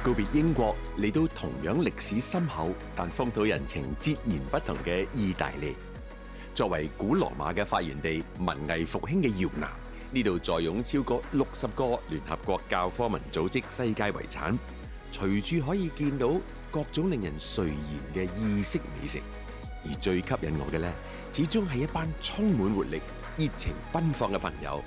告別英國，嚟到同樣歷史深厚但風土人情截然不同嘅意大利。作為古羅馬嘅發源地、文藝復興嘅搖籃，呢度坐擁超過60個聯合國教科文組織世界遺產，隨處可以見到各種令人垂涎嘅意式美食。而最吸引我嘅呢，始終係一班充滿活力、熱情奔放嘅朋友。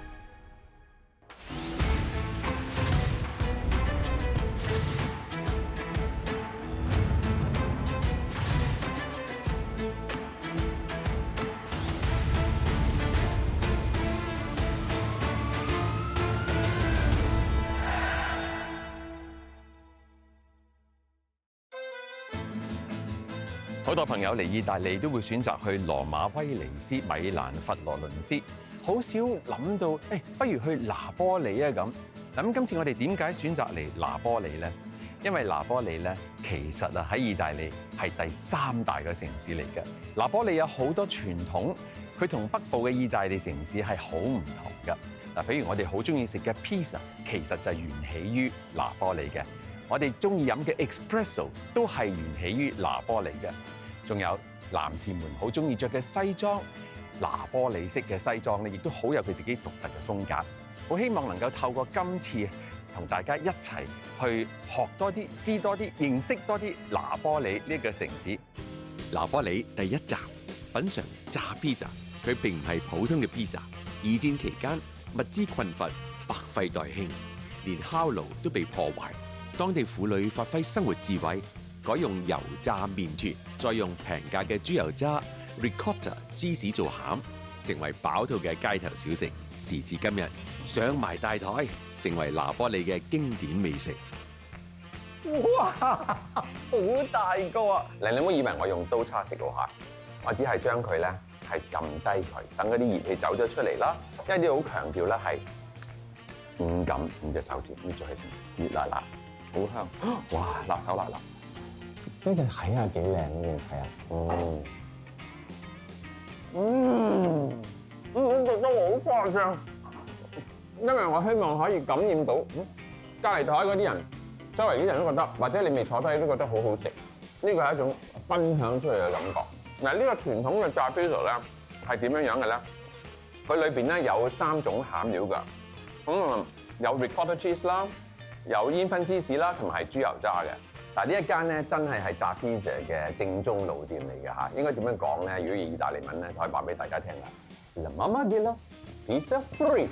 好多朋友嚟意大利都會選擇去羅馬、威尼斯、米蘭、佛羅倫斯，好少諗到，不如去拿波里啊咁。咁今次我哋點解選擇嚟拿波里呢？因為拿波里咧，其實啊喺意大利係第3大嘅城市嚟嘅。拿波里有好多傳統，佢同北部嘅意大利城市係好唔同㗎。嗱，譬如我哋好中意食嘅 pizza， 其實就係源起於拿波里嘅。我哋中意飲嘅 espresso 都係源起於拿波里嘅。仲有男士們好中意着嘅西裝，拿波里式嘅西裝咧，亦都好有佢自己獨特嘅風格。好希望能夠透過今次同大家一齊去學多啲、知多啲、認識多啲拿波里呢個城市。拿波里第一站，品嚐炸 pizza。佢並唔係普通嘅 pizza。二戰期間物資匱乏，百廢待興，連烤爐都被破壞。當地婦女發揮生活智慧，改用油炸麵團，再用平價嘅豬油渣 ricotta 芝士做餡，成為飽肚嘅街頭小食。時至今日，上埋大台，成為拿波里嘅經典美食。哇，好大個啊！你唔好以為我用刀叉食到蟹，我只係將佢咧係撳低佢，等嗰啲熱氣走咗出嚟啦。因為啲好強調咧係五感5隻手指搣咗佢先，熱辣辣，好香。哇，辣手辣辣。跟住睇下幾靚先，睇下。我覺得好誇張，因為我希望可以感染到隔離台嗰啲人，周圍啲人都覺得，或者你未坐低都覺得好好食。呢個係一種分享出嚟嘅感覺。嗱，呢個傳統嘅炸 pizza 咧係點樣樣嘅咧？佢裏邊咧有3種餡料㗎。咁有 ricotta cheese 啦，有煙燻芝士啦，同埋係豬油渣嘅。嗱，呢一間咧真係炸 pizza 嘅正宗老店嚟嘅嚇。應該點樣講咧？如果以意大利文咧，就可以話俾大家聽啦。La mamma della pizza fritta。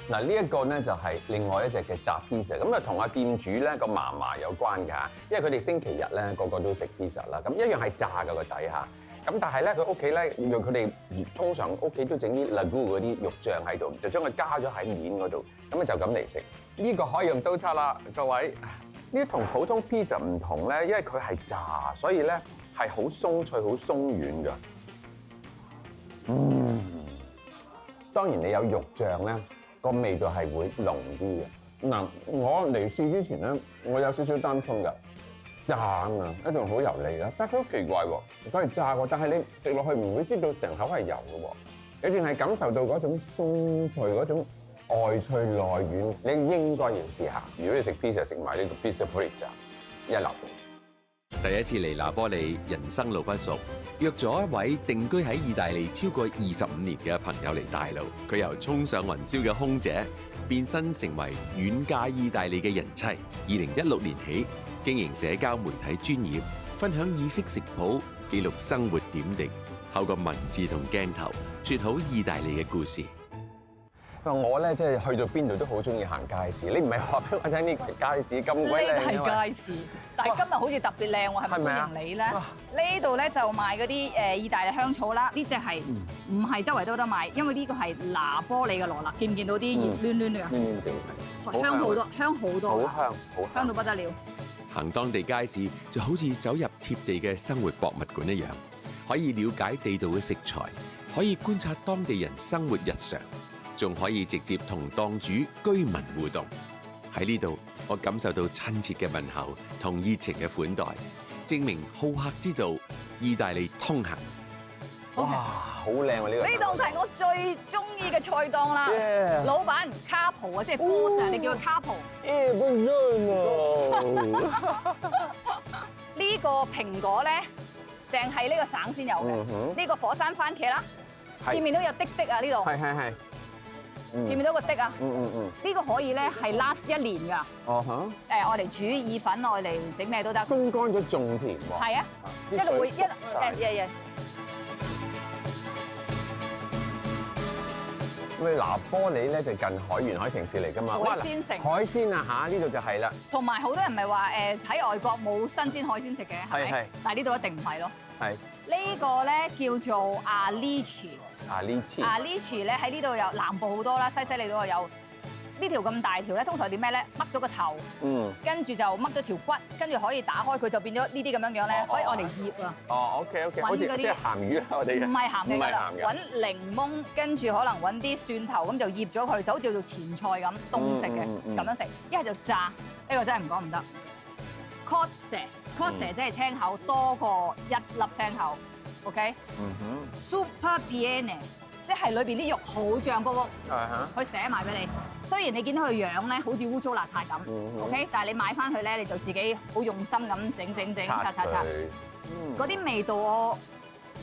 嗱，呢一個咧就係另外一隻嘅炸 pizza， 咁啊同阿店主咧個嫲嫲有關㗎，因為佢哋星期日咧個個都食 pizza 啦，咁一樣係炸㗎個底下。咁但係咧佢屋企咧用佢哋通常屋企都整啲 ragu 嗰啲肉醬喺度，就將佢加咗喺面嗰度，咁啊就咁嚟食。呢個可以用刀叉啦，各位。呢同普通 pizza 唔同咧，因為佢係炸，所以咧係好鬆脆、好鬆軟㗎。當然你有肉醬咧，個味道係會濃啲嘅。嗱，我嚟試之前咧，我有少少擔心㗎。炸啊，一定好油膩啦，但係佢好奇怪喎，佢係炸喎，但係你食落去唔會知道成口係油嘅喎，你淨係感受到嗰種鬆脆、嗰種外脆內軟，你應該要試下。如果你食 pizza 食埋呢個 pizza fritta 一流。第一次嚟拿波里，人生路不熟，約咗一位定居喺意大利超過25年嘅朋友嚟帶路。佢由衝上雲霄嘅空姐變身成為遠嫁意大利嘅人妻。2016年起，經營社交媒體專頁，分享意式食譜，記錄生活點滴，透過文字同鏡頭，説好意大利嘅故事。我咧即係去到邊度都好中意行街市。你唔係話俾我聽呢個係街市咁鬼靚？呢個係街市，但係今日好似特別靚喎，係咪歡迎你咧？呢度咧就賣嗰啲意大利香草啦。呢隻係唔係周圍都有得賣？因為呢個係拿波里嘅羅勒，見唔見到啲葉攣攣㗎？香好多，香好多，好香，好香到不得了。行當地街市就好似走入貼地嘅生活博物館一樣，可以了解地道嘅食材，可以觀察當地人生活日常，仲可以直接同檔主居民互動。喺呢度，我感受到親切嘅問候同熱情嘅款待，證明好客之道，意大利通行。哇，好靚喎呢個！呢檔就係我最中意嘅菜檔啦。 Yeah 老闆卡蒲啊，即係 boss 啊，你叫佢卡蒲。呢個蘋果咧，淨係呢個省先有嘅。呢個火山番茄啦，見唔見到有滴滴啊？呢度係。見唔見到個滴啊？呢個可以咧係 last 1年㗎。哦哈！我嚟煮意粉，我嚟整咩都得。風乾咗仲甜喎。係啊，一路會咁拿波里咧就近海沿海城市嚟㗎嘛。海鮮城。海鮮啊嚇，呢度就係啦。同埋好多人咪話喺外國冇新鮮海鮮食嘅，係咪？但係呢度一定唔係咯。係。呢個咧叫做阿利奇。阿利奇咧喺呢度有南部好多啦，西西里都有。呢條咁大條咧，通常點咩咧？剝咗個頭，跟住就剝咗條骨，跟住可以打開佢就變咗呢啲咁樣樣咧，可以愛嚟醃啊。哦，OK，好似即係鹹魚啦，我哋唔係鹹嘅，唔係鹹嘅。揾檸檬，跟住可能揾啲蒜頭，咁就醃咗佢，就好似做前菜咁凍食嘅，咁樣食。一係就炸，呢個真係唔講唔得。cod 蛇即係青口，多過1粒青口。OK。Super piene。即係裏邊啲肉好脹卜卜，佢寫埋俾你。雖然你見到佢樣咧好似污糟邋遢咁，OK，但係你買翻去咧，你就自己好用心咁整，擦。嗰啲味道我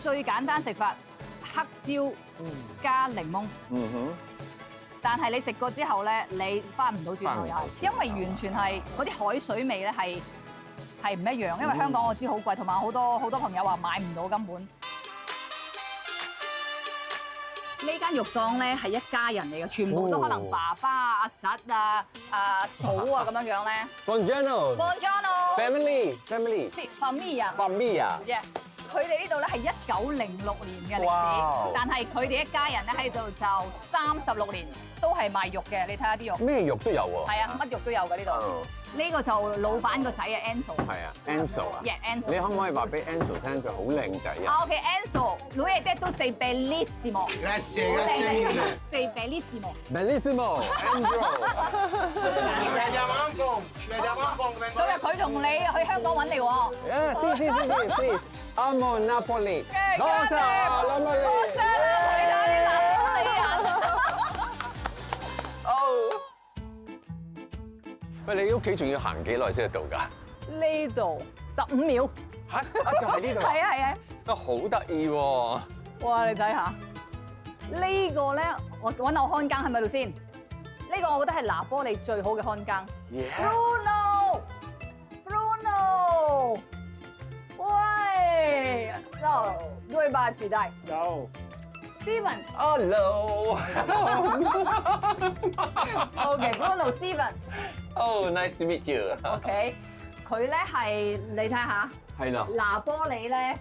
最簡單食法，黑椒加檸檬。但係你食過之後咧，你翻唔到轉頭又，因為完全係嗰啲海水味咧係唔一樣。因為香港我知好貴，同埋好多朋友話買唔到根本。呢間肉檔咧係一家人嚟嘅，全部都可能爸爸、阿侄啊、阿嫂啊咁樣樣咧。Buongiorno。Family。佢哋呢度咧係1906年嘅歷史，但係佢哋一家人咧喺度就36年，都係賣肉嘅。你睇下啲肉。咩肉都有喎。係啊，乜肉都有嘅呢度。呢個就老闆個仔啊 ，Enzo。係啊 ，Enzo 啊。Enzo。你可唔可以話俾 Enzo 聽佢好靚仔啊？OK，Enzo，lui è detto sei bellissimo。Grazie。Sei bellissimo。Bellissimo。Enzo。今日佢同你去香港揾你喎。先。Amo Napoli。多謝。你睇下啲拿破里人。喂，你屋企仲要行幾耐先到㗎？呢度15秒。嚇！就係呢度。係啊。啊，好得意喎！哇，你睇下呢個咧，我揾我看更係咪度先？呢個我覺得係拿波里最好嘅看更。Bruno。喂 ，no，2 吧，取代。有。Steven。Hello。OK，Bruno，Steven。Oh, nice to meet you. OK， 佢咧係你睇下，係啦。拿波里咧，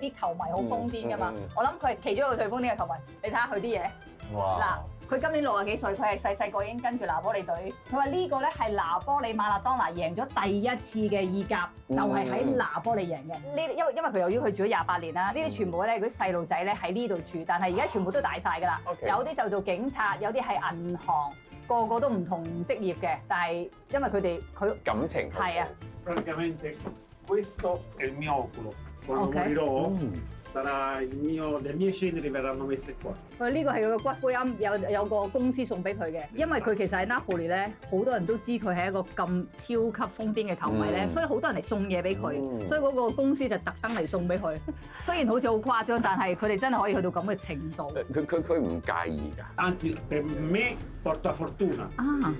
啲球迷好瘋癲噶嘛。我諗佢係其中一個最瘋癲嘅球迷。你睇下佢啲嘢。哇！嗱，佢今年60幾歲，佢係細個已經跟住拿波里隊。佢話呢個咧係拿波里馬勒當拿贏咗第一次嘅意甲，就係喺拿波里贏嘅。因為佢由於佢住咗28年啦，呢啲全部咧嗰啲細路仔咧喺呢度住，但係而家全部都大晒㗎啦。有啲就做警察，有啲係銀行。個個都唔同職業嘅，但係因為佢感情係啊。Praticamente questo è il mio oculo. Quando morirò sarà il mio, le mie ceneri verranno messe qua. 佢呢個係佢嘅骨灰龕，有個公司送俾佢嘅，因為佢其實喺拿波里咧，好多人都知佢係一個咁超級瘋癲嘅球迷咧，所以好多人嚟送嘢俾佢，所以嗰個公司就特登嚟送俾佢。雖然好似好誇張，但係佢哋真係可以去到咁嘅程度。佢唔介意㗎。Anzi, per me porta fortuna。啊，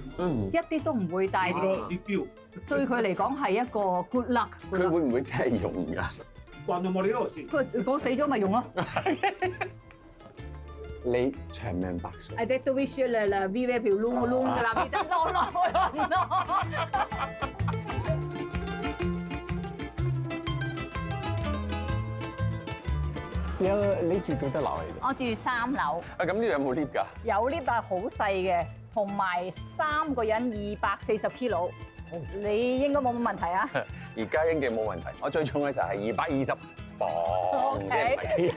一啲都唔會帶啲。對佢嚟講係一個 good luck。佢會唔會真係用㗎？Quando morirò sì。佢講死咗咪用咯。你長命百歲。I detto wish you la vive più lunga la vita。No。你住幾多樓嚟？我住3樓。咁呢度有冇 lift 㗎？有 lift 啊，好細嘅，同埋3個人240 kilo。你應該冇乜問題啊！而家應該冇問題，我最重嘅就係220磅嘅。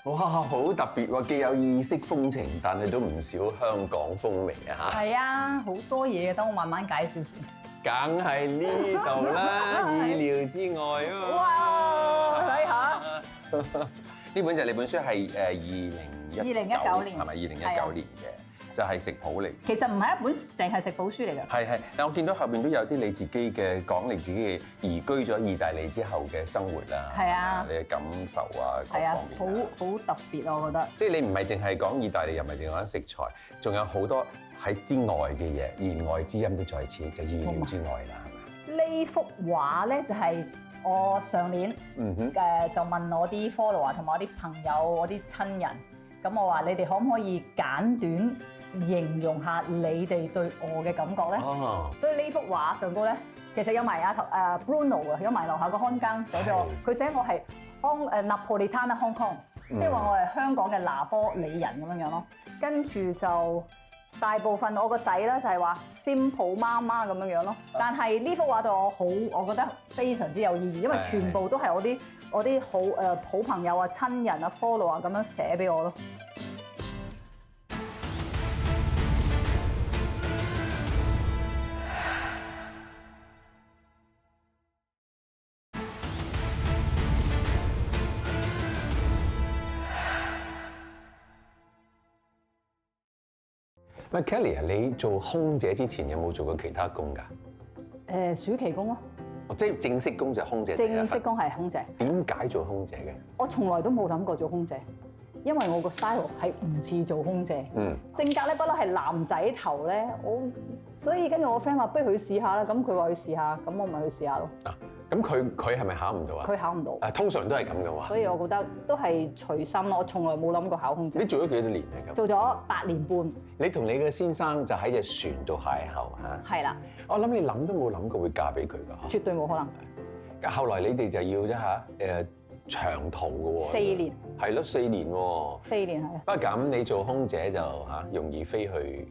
哇，好特別喎！既有意式風情，但係都唔少香港風味啊！嚇。係啊，好多嘢，等我慢慢介紹先。梗係呢度啦，意料之外啊！哇，睇下呢本就係你本書係2019年係咪2019年嘅？就係食譜嚟。其實唔係一本淨係食譜書嚟嘅。係，但我見到後邊都有啲你自己嘅講你自己嘅移居咗意大利之後嘅生活啦。係啊，你嘅感受啊，各係啊，方面好特別我覺得。即係你唔係淨係講意大利，又唔係淨係講食材，仲有好多喺之外嘅嘢，言外之音都在此，就意料之外啦，係嘛？呢幅畫咧就係我上年就問我啲 follower 同埋我啲朋友、我啲親人，咁我話你哋可唔可以簡短形容下你哋對我嘅感覺咧？哦，所以呢幅畫上高咧，其實有埋Bruno 啊，有埋樓下個看更寫咗我，佢寫我係Napolitana Hong Kong，即係話我係香港嘅拿波里人咁樣樣咯。跟住就大部分我個仔咧就係話 Simple 媽媽咁樣樣咯。但係呢幅畫對我覺得非常之有意義，因為全部都係我啲好朋友啊、親人啊、follow 啊咁樣寫俾我咯。喂 Kelly 啊，你做空姐之前有冇做過其他工㗎？暑期工咯，即係正式工就係空姐第一份。正式工係空姐。點解做空姐嘅？我從來都冇諗過做空姐，因為我個 style 係唔似做空姐。性格咧不嬲係男仔頭咧，所以跟住我 friend 話不如去試下啦，咁佢話去試下，咁我咪去試下咯。咁佢係咪考唔到啊？佢考唔到。通常都係咁嘅喎。所以我覺得都係隨心咯，我從來冇諗過考空姐。你做咗幾多年嚟咁？做咗8年半。你同你嘅先生就喺隻船度邂逅嚇。係啦。我諗你諗都冇諗過會嫁俾佢㗎。絕對冇可能。後來你哋就要一下長途嘅喎。4年。係咯，4年喎。4年係啊。不過咁你做空姐就容易飛去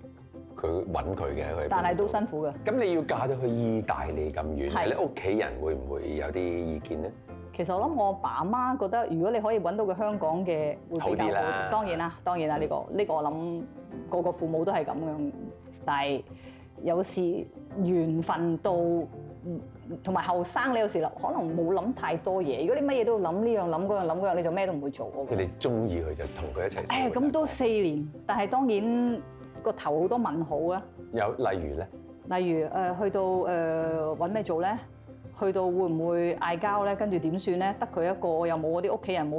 佢揾佢嘅，但係都辛苦嘅。咁你要嫁到去意大利咁遠，你屋企人會唔會有啲意見咧？其實我諗我爸媽覺得，如果你可以揾到個香港嘅會比較好。當然啦，呢個我諗個個父母都係咁樣，但係有時緣分到同埋後生，你有時可能冇諗太多嘢。如果你乜嘢都要諗呢樣諗嗰樣諗嗰樣，你就咩都唔會做。即係你中意佢就同佢一齊。咁都4年，但係當然個頭好多問號啊。有例如咧？例如去到揾咩做咧？去到會唔會嗌交咧？跟住點算咧？得佢一個，又冇嗰啲屋企人，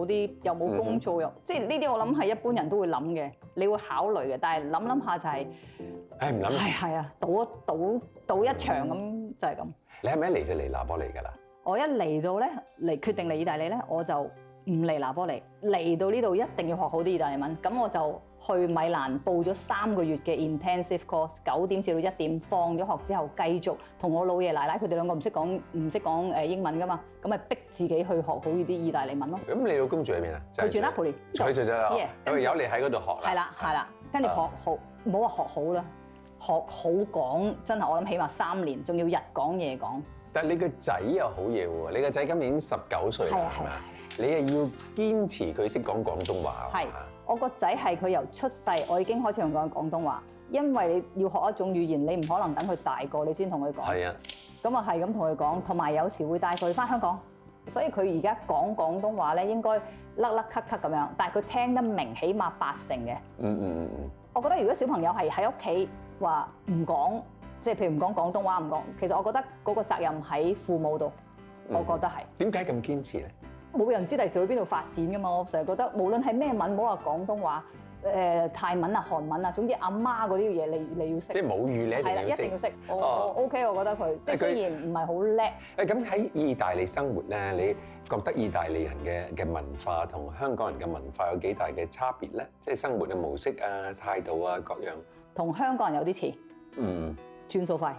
又冇工做，又即係呢啲我諗係一般人都會諗嘅，你會考慮嘅。但係諗下就係，唔諗。係啊，賭一場咁就係咁。你係咪一嚟就嚟拿波利㗎啦？我一嚟到咧，決定嚟意大利咧，我就唔嚟拿波利，嚟到呢度一定要學好啲意大利文。咁我就去米蘭報咗3個月嘅 intensive course， 9點至到1點，放咗學之後繼續同我老爺奶奶佢哋兩個唔識講英文㗎嘛，咁咪逼自己去學好呢啲意大利文咯。咁你老公住喺邊啊？佢住 Napoli，佢住咗啦。咁有你喺嗰度學啦。係啦，跟住學好，唔好話學好啦，學好講真係我諗起碼3年，仲要日講夜講。但係你個仔又好嘢喎，你個仔今年19歲啦，係咪啊？你係要堅持佢識講廣東話。係，我個仔係佢由出世，我已經開始同佢講廣東話，因為你要學一種語言，你唔可能等佢大個你先同佢講。係啊。咁啊係咁同佢講，同埋有時會帶佢翻香港，所以佢而家講廣東話咧應該甩甩咳咳咁樣，但係佢聽得明，起碼80%嘅。我覺得如果小朋友係喺屋企話唔講，即係譬如唔講廣東話唔講，其實我覺得嗰個責任喺父母度，我覺得係。點解咁堅持咧？冇人知第時去邊度發展噶嘛，我成日覺得無論係咩文，唔好話廣東話、泰文啊、韓文啊，總之阿媽嗰啲嘢你要識。即係母語你一定要識。係啦，一定要識。我 OK， 我覺得佢即係雖然唔係好叻。咁喺意大利生活咧，你覺得意大利人嘅文化同香港人嘅文化有幾大嘅差別咧？即係生活嘅模式啊、態度啊各樣。同香港人有啲似。轉數快。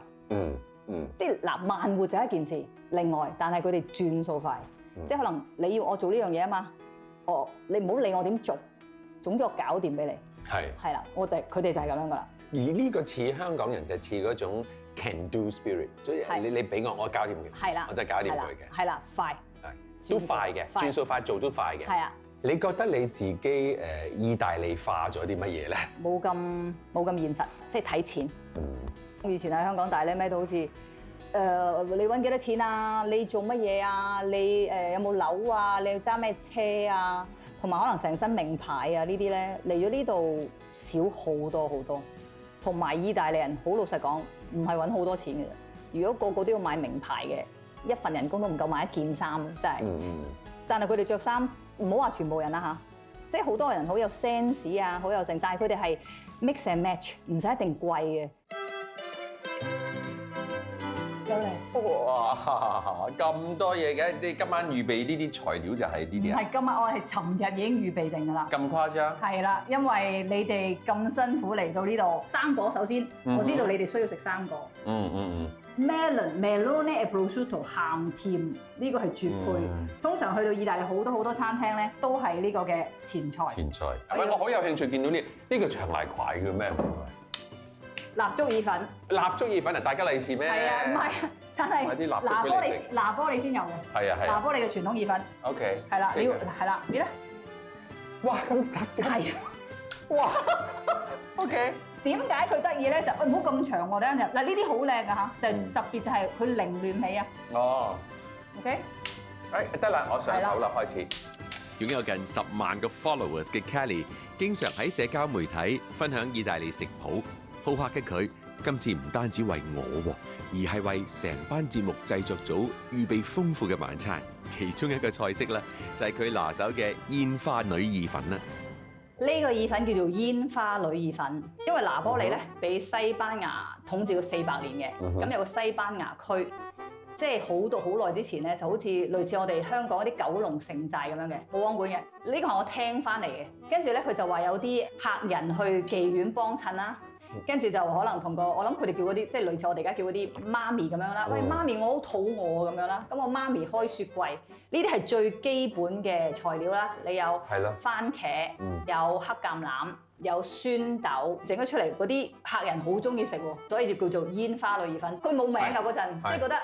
即係嗱，慢活就係一件事，另外，但係佢哋轉數快。即係可能你要我做呢樣嘢啊嘛，你唔好理我點做，總之我搞掂俾你。係啦，佢哋就係咁樣噶啦。而呢個似香港人就似嗰種 can do spirit， 即係你俾我搞掂佢。係啦，我真係搞掂佢嘅。係啦，快。都快嘅，轉數快做都快嘅。係啊。你覺得你自己意大利化咗啲乜嘢咧？冇咁現實，即係睇錢。以前喺香港大咧咩都好似你揾幾多錢啊？你做乜嘢啊？你有冇樓啊？你要揸咩車啊？同埋可能成身名牌啊呢啲咧，嚟咗呢度少好多好多。同埋意大利人好老實講，唔係揾好多錢嘅。如果個個都要買名牌嘅，一份人工都唔夠買一件衫，真係。但係佢哋着衫，唔好話全部人啦嚇，即係好多人好有 sense 啊，好有性，但係佢哋係 mix and match，唔使一定貴嘅。哇！咁多嘢嘅，你今晚預備呢啲材料就係呢啲啊？係今日我係尋日已經預備定㗎啦。咁誇張？係啦，因為你哋咁辛苦嚟到呢度，生果首先我知道你哋需要食生果。Melone e prosciutto 鹹甜呢個係絕配。通常去到意大利好多餐廳咧，都係呢個嘅前菜。前菜。我好有興趣見到呢個長泥葵叫咩？蠟燭意粉。蠟燭意粉嚟大吉利是咩？係啊，唔係，但係拿波里先有嘅。係啊係。拿波里嘅傳統意粉。OK。係啦，你咧？哇，咁實嘅。係。哇。OK。點解佢得意咧？就唔好咁長喎，等陣嗱呢啲好靚㗎嚇，就特別就係佢凌亂起啊。哦。OK。得啦，我上手啦，開始。擁有近10萬個 followers 嘅 Kelly， 經常喺社交媒體分享意大利食譜。好客嘅佢，今次唔單止為我，而係為成班節目製作組預備豐富嘅晚餐。其中一個菜式啦，就係佢拿手嘅煙花女意粉啦。呢個意粉叫做煙花女意粉，因為拿波里咧俾西班牙統治咗400年嘅，咁有個西班牙區，即係好耐之前咧，就好似類似我哋香港啲九龍城寨咁樣嘅保安館嘅。呢個係我聽翻嚟嘅，跟住咧佢就話有啲客人去妓院幫襯啦。跟住就可能同我諗佢哋叫嗰啲，即係類似我哋而家叫嗰啲媽咪咁樣啦。喂，媽咪，我好肚餓咁樣啦。咁我媽咪開雪櫃，呢啲係最基本嘅材料啦。你有番茄，有黑橄欖，有酸豆，整咗出嚟嗰啲客人好中意食喎，所以就叫做煙花女意粉。佢冇名㗎嗰陣，即係覺得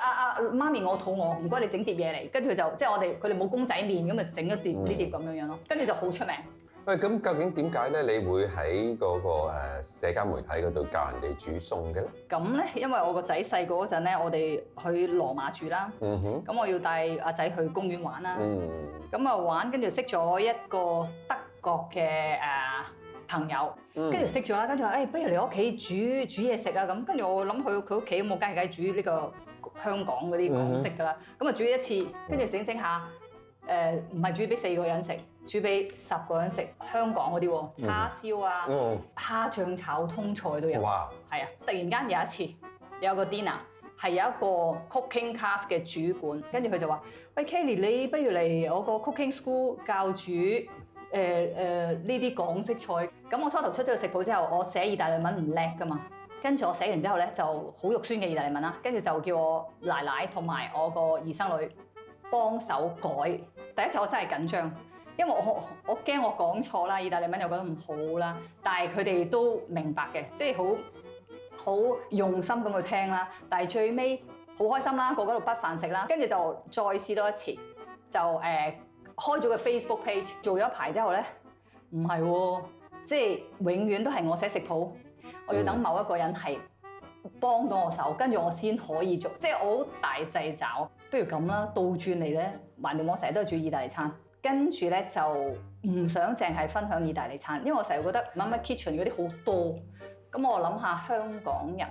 媽咪我肚餓，唔該你整碟嘢嚟。跟住佢就即係佢哋冇公仔麵咁咪整一碟呢碟咁樣樣咯。跟住就好出名。喂，咁究竟點解咧？你會喺嗰個社交媒體嗰度教人哋煮餸嘅咧？咁咧，因為我個仔細個嗰陣咧，我哋去羅馬住啦。咁我要帶阿仔去公園玩啦。咁啊玩，跟住識咗一個德國嘅朋友，跟住識咗啦。跟住話不如嚟我屋企煮嘢食啊咁。跟住我諗去佢屋企，咁我梗係煮呢個香港嗰啲港式㗎啦。咁啊煮一次，跟住整下。唔係煮俾4個人食，煮俾10個人食。香港嗰啲喎，叉燒啊、蝦醬炒通菜都有。哇！係啊，突然間有一次有個 dinner 係有一個 cooking class 嘅主管，跟住佢就話：喂 Kelly， 你不如嚟我個 cooking school 教煮呢啲港式菜。咁我初頭出咗個食譜之後，我寫意大利文唔叻㗎嘛。跟住我寫完之後咧，就好肉酸嘅意大利文啦。跟住就叫我奶奶同埋我個二生女幫手改。第一次我真係緊張，因為我驚我講錯啦，意大利文又覺得唔好啦。但係佢哋都明白嘅，即係好用心咁去聽啦。但係最尾好開心啦，個個度筆飯食啦。跟住就再試多一次，就開咗個 Facebook page， 做咗一排之後咧，唔係喎，即係永遠都係我寫食譜，我要等某一個人係幫到我手，跟住我先可以做，即係我好大掣肘。不如咁啦，倒轉嚟咧，橫掂我成日都係煮意大利餐，跟住咧就唔想淨係分享意大利餐，因為我成日覺得乜乜 kitchen 嗰啲好多，咁我諗下香港人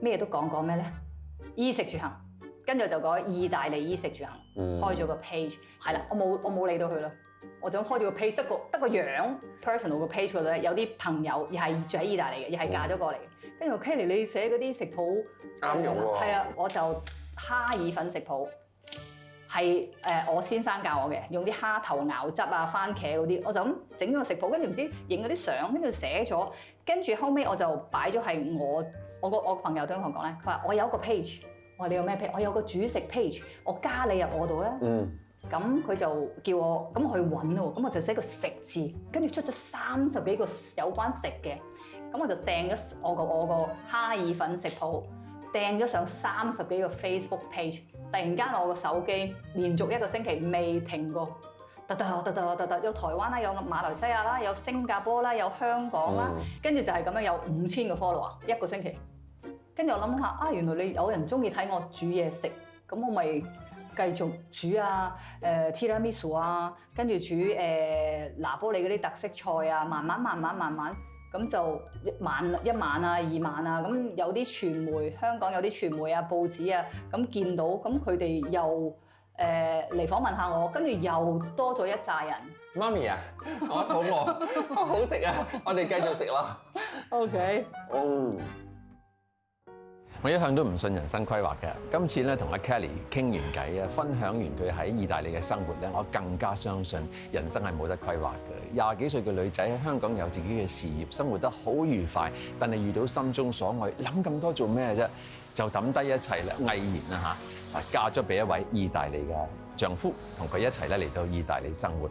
咩都講咩咧，衣食住行，跟住就講意大利衣食住行，開咗個 page， 係啦，我冇理到佢啦，我就開咗個 page，得個樣 personal 個 page 嗰度咧，有啲朋友又係住喺意大利嘅，又係嫁咗過嚟嘅，跟住 Kelly 你寫嗰啲食譜啱用喎，係啊，我就蝦意粉食譜係我先生教我嘅，用啲蝦頭熬汁啊、番茄嗰啲，我就咁整咗個食譜，跟住唔知影嗰啲相，跟住寫咗，跟住後尾我就擺咗係我個朋友都同我講咧，佢話我有一個 page， 我話你有咩 page？ 我有個煮食 page， 我加你入我度咧。咁佢就叫我咁去揾喎，咁我就寫個食字，跟住出咗30幾個有關食嘅，咁我就訂咗我個蝦意粉食譜。掟咗上30幾個 Facebook page， 突然間我個手機連續1個星期未停過，有台灣啦，有馬來西亞啦，有新加坡啦，有香港啦，跟住就係咁樣有5000個 follower 1個星期，跟住我諗下啊，原來你有人中意睇我煮嘢食，咁我咪繼續煮啊，tiramisu 啊，跟住煮拿波里嗰啲特色菜啊，慢慢咁就1晚啊2晚啊，咁有啲傳媒香港有啲傳媒啊報紙啊，咁見到咁佢哋又嚟訪問下我，跟住又多咗一紮人。媽咪啊，我肚餓，好食啊！我哋繼續食啦。OK。我一向都唔信人生規劃嘅，今次咧同阿 Kelly 傾完偈啊，分享完佢喺意大利嘅生活咧，我更加相信人生係冇得規劃嘅。20幾歲嘅女仔喺香港有自己嘅事業，生活得好愉快，但係遇到心中所愛，諗咁多做咩啫？就抌低一切啦，毅然啦嚇，嫁咗俾一位意大利嘅丈夫，同佢一齊咧嚟到意大利生活。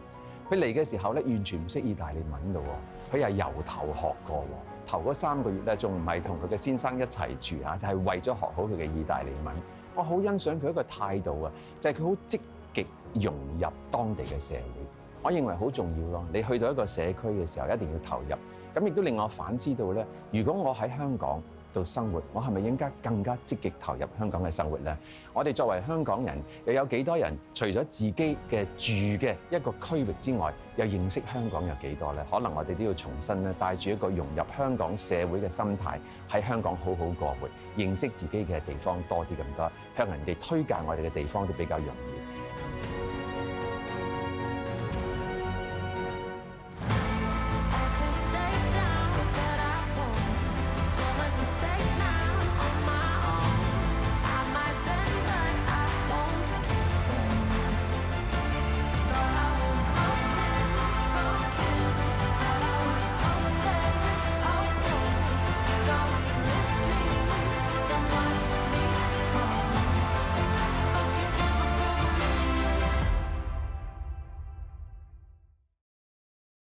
佢嚟嘅時候咧，完全唔識意大利文嘅喎，佢係由頭學過喎。頭嗰3個月咧，仲唔係同佢嘅先生一齊住嚇，就係為咗學好佢嘅意大利文。我好欣賞佢一個態度啊，就係佢好積極融入當地嘅社會。我認為好重要咯。你去到一個社區嘅時候，一定要投入。咁亦都令我反思到咧，如果我喺香港度生活，我係咪應該更加積極投入香港嘅生活咧？我哋作為香港人，又有幾多人除咗自己嘅住嘅一個區域之外，又認識香港有幾多咧？可能我哋都要重新咧，帶住一個融入香港社會嘅心態，喺香港好好過活，認識自己嘅地方多啲咁多，向人哋推介我哋嘅地方都比較容易。